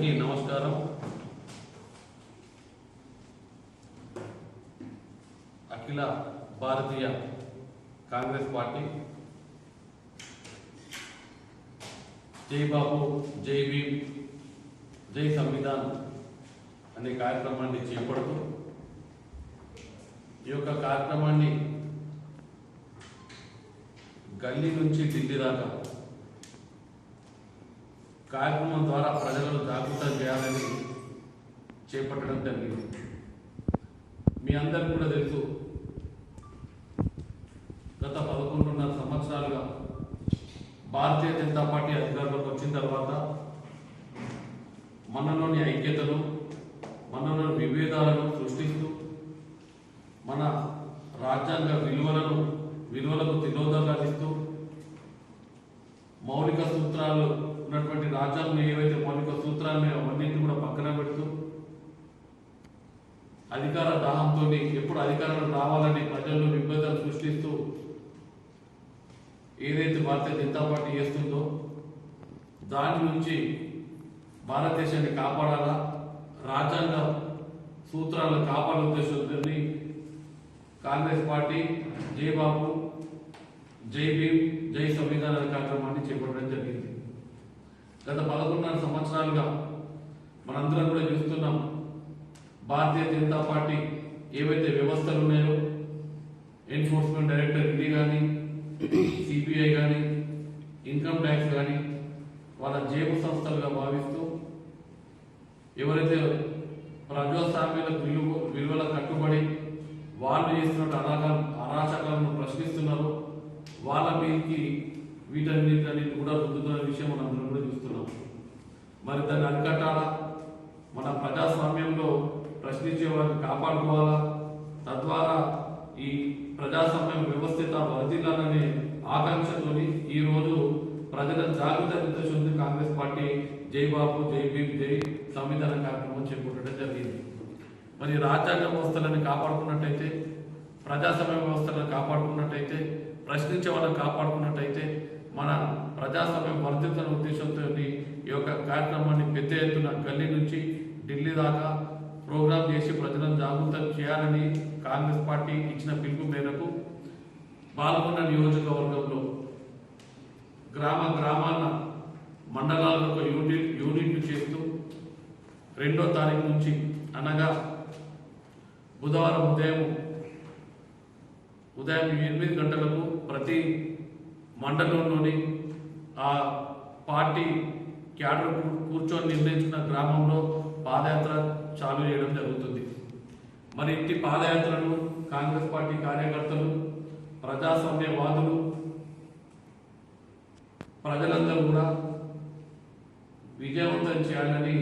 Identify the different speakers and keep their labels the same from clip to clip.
Speaker 1: అందరికీ నమస్కారం. అఖిల భారతీయ కాంగ్రెస్ పార్టీ జై బాబు, జై భీమ్, జై సంవిధాన్ అనే కార్యక్రమాన్ని చేపడుతూ ఈ యొక్క కార్యక్రమాన్ని గల్లీ నుంచి ఢిల్లీ దాకా కార్యక్రమం ద్వారా ప్రజలను జాగృతం చేయాలని చేపట్టడం జరిగింది. మీ అందరికీ కూడా తెలుసు, గత 11.5 సంవత్సరాలుగా భారతీయ జనతా పార్టీ అధికారంలోకి వచ్చిన తర్వాత మనలోని ఐక్యతను, మనలోని విభేదాలను సృష్టిస్తూ మన రాజ్యాంగ విలువలకు తిలోదకాలు ఇస్తూ మౌలిక సూత్రాలు ఉన్నటువంటి రాజ్యాంగం ఏవైతే మౌలిక సూత్రాలు అవన్నింటినీ కూడా పక్కన పెడుతూ అధికార దాహంతో ఎప్పుడు అధికారంలో రావాలని ప్రజల్లో విభేదాలు సృష్టిస్తూ ఏదైతే భారతీయ జనతా పార్టీ చేస్తుందో దాని నుంచి భారతదేశాన్ని కాపాడాలా, రాజ్యాంగ సూత్రాలను కాపాడే ఉద్దేశంతో కాంగ్రెస్ పార్టీ జై బాబు, జై భీమ్, జై సంవిధాన కార్యక్రమాన్ని చేపట్టడం జరిగింది. గత 11.5 సంవత్సరాలుగా మనందరం కూడా చూస్తున్నాం, భారతీయ జనతా పార్టీ ఏవైతే వ్యవస్థలు ఉన్నాయో, ఎన్ఫోర్స్మెంట్ డైరెక్టర్ ఈడీ కానీ, సిబిఐ కానీ, ఇన్కమ్ ట్యాక్స్ కానీ వాళ్ళ జేబు సంస్థలుగా భావిస్తూ ఎవరైతే ప్రజాస్వామ్యాలకు విలువల కట్టుబడి వాళ్ళు చేస్తున్న అరాచకాలను ప్రశ్నిస్తున్నారో వాళ్ళ మీదకి వీటన్నిటిని కూడా రుద్దుతున్న విషయం మనం అందరం కూడా చూస్తున్నాం. మరి దాన్ని అరికట్టాలా, మన ప్రజాస్వామ్యంలో ప్రశ్నించే వారిని కాపాడుకోవాలా, తద్వారా ఈ ప్రజాస్వామ్యం వ్యవస్థిత వర్ధిల్లాలనే ఆకాంక్షతోని ఈరోజు ప్రజలను జాగృత ఉద్దేశంతో కాంగ్రెస్ పార్టీ జై బాబు, జై భీమ్, జై సంవిధాన కార్యక్రమం చేపట్టడం జరిగింది. మరి రాజ్యాంగ వ్యవస్థలను కాపాడుకున్నట్టయితే, ప్రజాస్వామ్య వ్యవస్థలను కాపాడుకున్నట్టయితే, ప్రశ్నించే వాళ్ళని కాపాడుకున్నట్టయితే మన ప్రజాస్వామ్యం వర్ధిల్లుతున్న ఉద్దేశంతో ఈ యొక్క కార్యక్రమాన్ని పెద్ద ఎత్తున గల్లీ నుంచి ఢిల్లీ దాకా ప్రోగ్రాం చేసి ప్రజలను జాగృతం చేయాలని కాంగ్రెస్ పార్టీ ఇచ్చిన పిలుపు మేరకు పాల్గొన్న నియోజకవర్గంలో గ్రామాల మండలాలకు యూనిట్లు చేస్తూ 2వ తారీఖు నుంచి అనగా బుధవారం ఉదయం 8 గంటలకు ప్రతి మండలంలోని ఆ పార్టీ క్యాడర్ కూర్చొని నిర్ణయించిన గ్రామంలో పాదయాత్ర చాలు చేయడం జరుగుతుంది. మరి ఇంటి పాదయాత్రను కాంగ్రెస్ పార్టీ కార్యకర్తలు, ప్రజాస్వామ్యవాదులు, ప్రజలందరూ కూడా విజయవంతం చేయాలని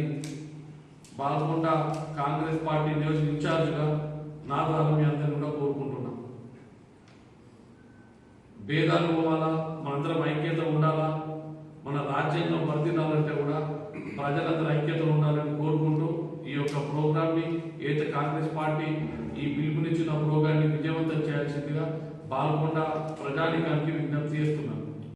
Speaker 1: బాల్కొండ కాంగ్రెస్ పార్టీ నియోజక ఇన్ఛార్జిగా నా ద్వారా మీ అందరినీ కూడా కోరుకుంటున్నాం. భేదాలు పోవాలా, మనందరం ఐక్యత ఉండాలా, మన రాజ్యాంగం వర్ధిల్లాలంటే కూడా ప్రజలందరూ ఐక్యత ఉండాలని కోరుకుంటూ ఈ యొక్క ప్రోగ్రామ్ని ఏదైతే కాంగ్రెస్ పార్టీ ఈ పిలుపునిచ్చిన ప్రోగ్రామ్ని విజయవంతం చేయాల్సిందిగా బాల్కొండ ప్రజానికానికి విజ్ఞప్తి చేస్తున్నాను.